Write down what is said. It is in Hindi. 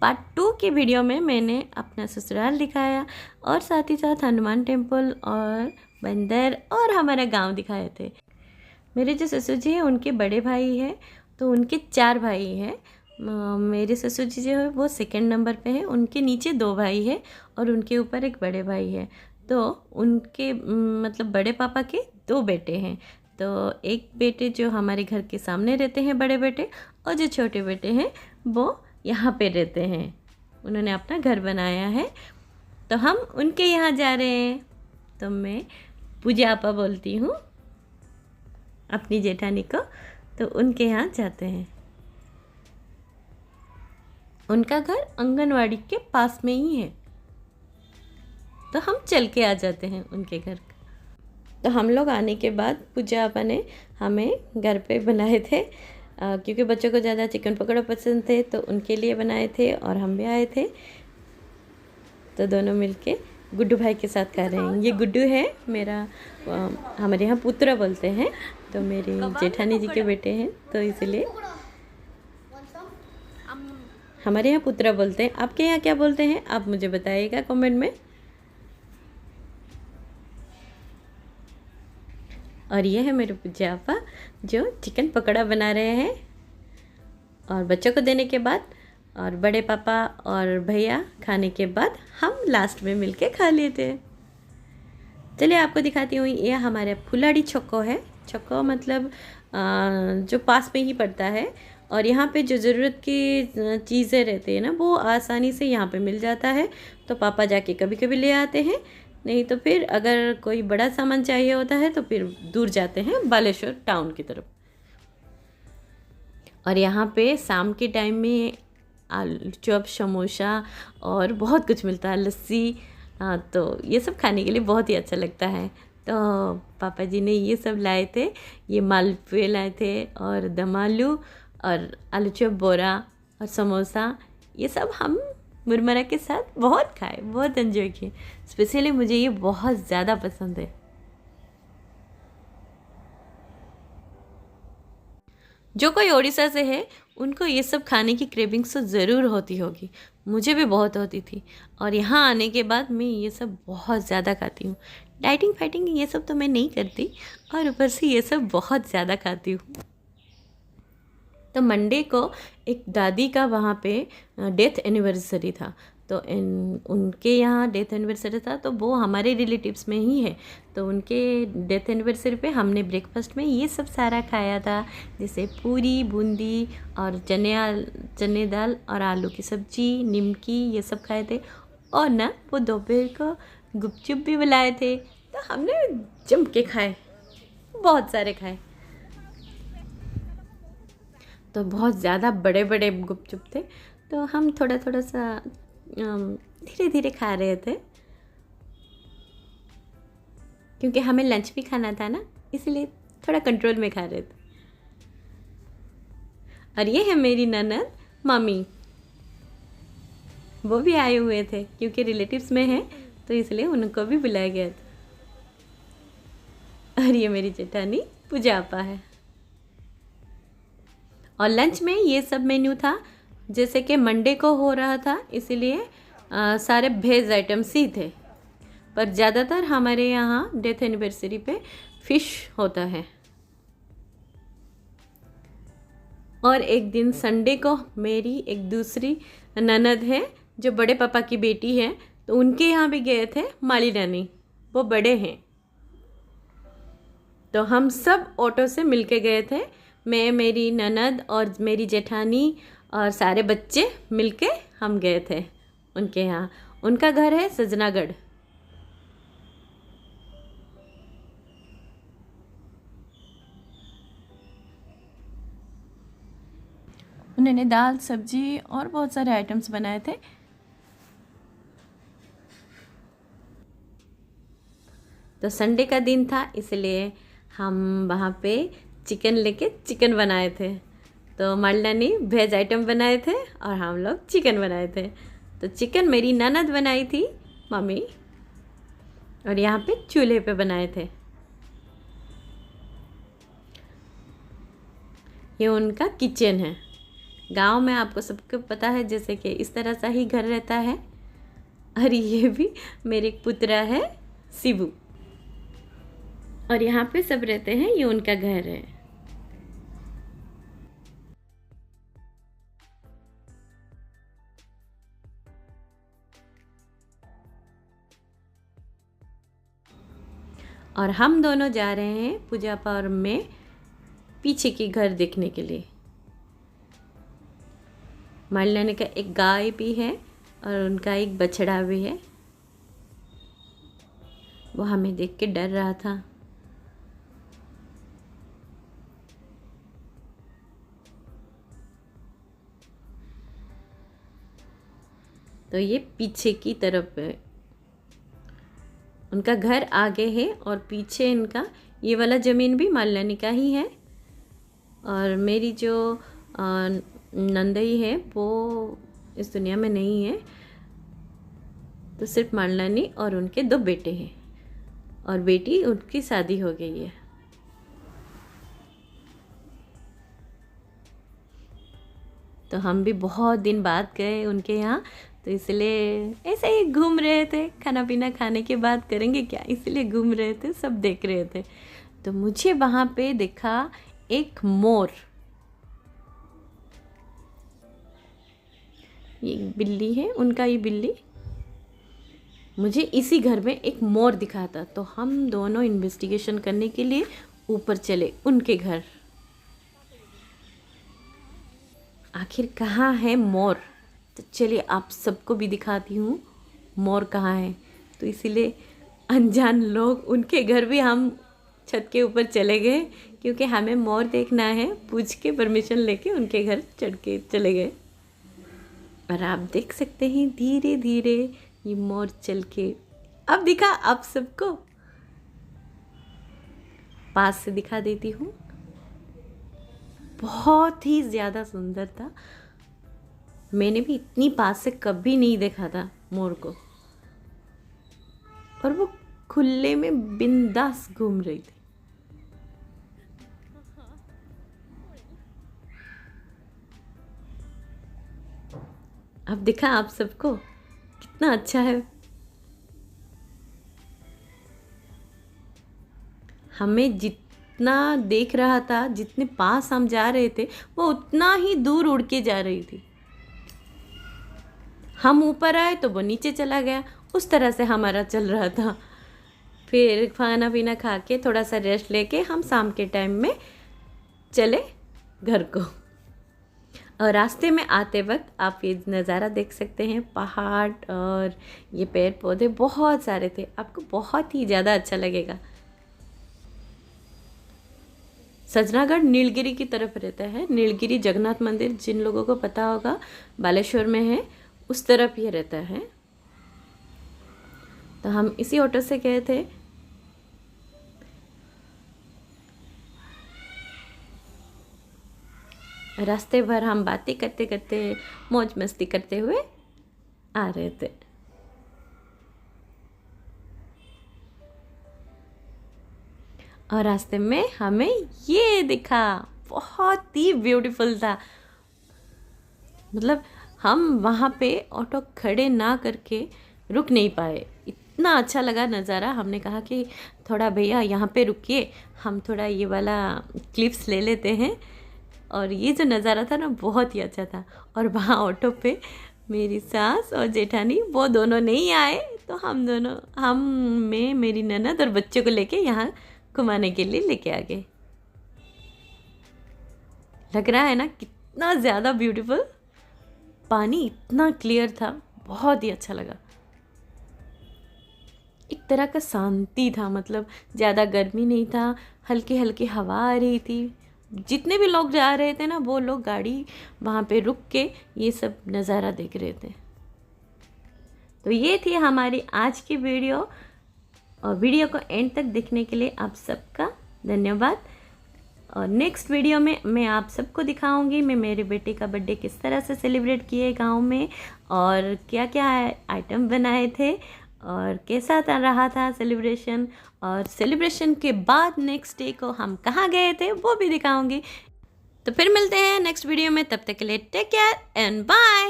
पार्ट 2 की वीडियो में मैंने अपना ससुराल दिखाया और साथ ही साथ हनुमान टेम्पल और बंदर और हमारा गांव दिखाए थे। मेरे जो ससुर जी हैं उनके बड़े भाई हैं, तो उनके 4 भाई हैं। मेरे ससुर जी जो है वो सेकंड नंबर पे है, उनके नीचे 2 भाई हैं और उनके ऊपर एक बड़े भाई है। तो उनके मतलब बड़े पापा के 2 बेटे हैं। तो एक बेटे जो हमारे घर के सामने रहते हैं बड़े बेटे, और जो छोटे बेटे हैं वो यहाँ पे रहते हैं। उन्होंने अपना घर बनाया है, तो हम उनके यहाँ जा रहे हैं। तो मैं पूजा आपा बोलती हूँ अपनी जेठानी को, तो उनके यहाँ जाते हैं। उनका घर आंगनवाड़ी के पास में ही है, तो हम चल के आ जाते हैं उनके घर। तो हम लोग आने के बाद पूजा आपा ने हमें घर पे बनाए थे, क्योंकि बच्चों को ज़्यादा चिकन पकौड़ा पसंद थे, तो उनके लिए बनाए थे और हम भी आए थे। तो दोनों मिलके गुड्डू भाई के साथ खा रहे हैं। ये गुड्डू है मेरा, हमारे यहाँ पुत्र बोलते हैं, तो मेरी जेठानी जी के बेटे हैं, तो इसलिए हमारे यहाँ पुत्र बोलते हैं। आपके यहाँ क्या बोलते हैं आप मुझे बताइएगा कमेंट में। और ये है मेरे पूजा आपा जो चिकन पकौड़ा बना रहे हैं, और बच्चों को देने के बाद और बड़े पापा और भैया खाने के बाद हम लास्ट में मिलके खा लिए थे। चलिए आपको दिखाती हूँ। ये हमारे फुलाड़ी छक्को है। छक्को मतलब जो पास में ही पड़ता है, और यहाँ पे जो ज़रूरत की चीज़ें रहती है ना वो आसानी से यहाँ पे मिल जाता है। तो पापा जाके कभी कभी ले आते हैं, नहीं तो फिर अगर कोई बड़ा सामान चाहिए होता है तो फिर दूर जाते हैं बालेश्वर टाउन की तरफ। और यहाँ पे शाम के टाइम में आलू चॉप, समोसा और बहुत कुछ मिलता है, लस्सी। तो ये सब खाने के लिए बहुत ही अच्छा लगता है। तो पापा जी ने ये सब लाए थे, ये मालपुए लाए थे और दम आलू और आलू चॉप बोरा और समोसा। ये सब हम मुरमुरा के साथ बहुत खाए, बहुत एंजॉय किए। स्पेशली मुझे ये बहुत ज़्यादा पसंद है। जो कोई उड़ीसा से है उनको ये सब खाने की क्रेविंग्स तो ज़रूर होती होगी, मुझे भी बहुत होती थी। और यहाँ आने के बाद मैं ये सब बहुत ज़्यादा खाती हूँ। डाइटिंग फाइटिंग ये सब तो मैं नहीं करती, और ऊपर से ये सब बहुत ज़्यादा खाती हूँ। तो मंडे को एक दादी का वहाँ पे डेथ एनिवर्सरी था, तो उनके यहाँ डेथ एनिवर्सरी था, तो वो हमारे रिलेटिव्स में ही है। तो उनके डेथ एनिवर्सरी पे हमने ब्रेकफास्ट में ये सब सारा खाया था, जैसे पूरी, बूंदी और चने दाल और आलू की सब्जी, निमकी, ये सब खाए थे। और ना वो दोपहर को गुपचुप भी बुलाए थे, तो हमने जम के खाए, बहुत सारे खाए। तो बहुत ज़्यादा बड़े बड़े गुपचुप थे, तो हम थोड़ा थोड़ा सा धीरे धीरे खा रहे थे, क्योंकि हमें लंच भी खाना था ना, इसलिए थोड़ा कंट्रोल में खा रहे थे। और ये है मेरी ननद मम्मी, वो भी आए हुए थे, क्योंकि रिलेटिव्स में हैं तो इसलिए उनको भी बुलाया गया था। और ये मेरी जेठानी पूजा आपा है। और लंच में ये सब मेन्यू था, जैसे कि मंडे को हो रहा था, इसीलिए सारे वेज आइटम्स ही थे। पर ज़्यादातर हमारे यहाँ डेथ एनिवर्सरी पे फ़िश होता है। और एक दिन संडे को मेरी एक दूसरी ननद है जो बड़े पापा की बेटी है, तो उनके यहाँ भी गए थे माली नानी, वो बड़े हैं। तो हम सब ऑटो से मिलके गए थे, मैं, मेरी ननद और मेरी जेठानी और सारे बच्चे मिलके हम गए थे उनके यहाँ। उनका घर है सजनागढ़। उन्होंने दाल, सब्जी और बहुत सारे आइटम्स बनाए थे। तो संडे का दिन था, इसलिए हम वहाँ पे चिकन लेके चिकन बनाए थे। तो मालना ने वेज आइटम बनाए थे और हम लोग चिकन बनाए थे। तो चिकन मेरी ननद बनाई थी, मम्मी, और यहाँ पे चूल्हे पे बनाए थे। ये उनका किचन है। गांव में आपको सबको पता है जैसे कि इस तरह सा ही घर रहता है। और ये भी मेरे एक पुत्रा है शिबू, और यहाँ पे सब रहते हैं, ये उनका घर है। और हम दोनों जा रहे हैं पूजा पर्व में पीछे की घर देखने के लिए। मालिनी का एक गाय भी है और उनका एक बछड़ा भी है। वो हमें देख के डर रहा था। तो ये पीछे की तरफ है, उनका घर आगे है और पीछे इनका ये वाला ज़मीन भी मालिनी का ही है। और मेरी जो नंदई है वो इस दुनिया में नहीं है, तो सिर्फ मालिनी और उनके 2 बेटे हैं, और बेटी उनकी शादी हो गई है। तो हम भी बहुत दिन बाद गए उनके यहाँ, तो इसलिए ऐसे ही घूम रहे थे। खाना पीना खाने के बाद करेंगे क्या, इसलिए घूम रहे थे, सब देख रहे थे। तो मुझे वहाँ पे देखा एक मोर। ये बिल्ली है, उनका ये बिल्ली। मुझे इसी घर में एक मोर दिखा था, तो हम दोनों इन्वेस्टिगेशन करने के लिए ऊपर चले उनके घर। आखिर कहाँ है मोर, तो चलिए आप सबको भी दिखाती हूँ मोर कहाँ है। तो इसीलिए अनजान लोग उनके घर भी हम छत के ऊपर चले गए, क्योंकि हमें मोर देखना है। पूछ के परमिशन लेके उनके घर चढ़ के चले गए। और आप देख सकते हैं धीरे धीरे ये मोर चल के अब दिखा आप सबको। पास से दिखा देती हूँ, बहुत ही ज़्यादा सुंदर था। मैंने भी इतनी पास से कभी नहीं देखा था मोर को, और वो खुले में बिंदास घूम रही थी। अब दिखा आप सबको कितना अच्छा है। हमें जितना देख रहा था, जितने पास हम जा रहे थे, वो उतना ही दूर उड़ के जा रही थी। हम ऊपर आए तो वो नीचे चला गया, उस तरह से हमारा चल रहा था। फिर खाना पीना खा के थोड़ा सा रेस्ट लेके हम शाम के टाइम में चले घर को। और रास्ते में आते वक्त आप ये नज़ारा देख सकते हैं, पहाड़ और ये पेड़ पौधे बहुत सारे थे, आपको बहुत ही ज़्यादा अच्छा लगेगा। सजनागढ़ नीलगिरी की तरफ रहता है। नीलगिरी जगन्नाथ मंदिर जिन लोगों को पता होगा बालेश्वर में है, उस तरफ ये रहता है। तो हम इसी ऑटो से गए थे। रास्ते भर हम बातें करते करते मौज मस्ती करते हुए आ रहे थे। और रास्ते में हमें ये दिखा, बहुत ही ब्यूटीफुल था। मतलब हम वहाँ पे ऑटो खड़े ना करके रुक नहीं पाए, इतना अच्छा लगा नज़ारा। हमने कहा कि थोड़ा भैया यहाँ पे रुकिए, हम थोड़ा ये वाला क्लिप्स ले लेते हैं। और ये जो नज़ारा था ना बहुत ही अच्छा था। और वहाँ ऑटो पे मेरी सास और जेठानी वो दोनों नहीं आए, तो हम में मेरी ननद और बच्चों को लेके यहाँ घुमाने के लिए लेके आ गए। लग रहा है ना कितना ज़्यादा ब्यूटीफुल, पानी इतना क्लियर था, बहुत ही अच्छा लगा। एक तरह का शांति था, मतलब ज़्यादा गर्मी नहीं था, हल्की हल्की हवा आ रही थी। जितने भी लोग जा रहे थे ना, वो लोग गाड़ी वहाँ पे रुक के ये सब नज़ारा देख रहे थे। तो ये थी हमारी आज की वीडियो, और वीडियो को एंड तक देखने के लिए आप सबका धन्यवाद। और नेक्स्ट वीडियो में मैं आप सबको दिखाऊंगी मैं मेरे बेटे का बर्थडे किस तरह से सेलिब्रेट किए गांव में, और क्या क्या आइटम बनाए थे, और कैसा रहा था सेलिब्रेशन, और सेलिब्रेशन के बाद नेक्स्ट डे को हम कहाँ गए थे वो भी दिखाऊंगी। तो फिर मिलते हैं नेक्स्ट वीडियो में, तब तक के लिए टेक केयर एंड बाय।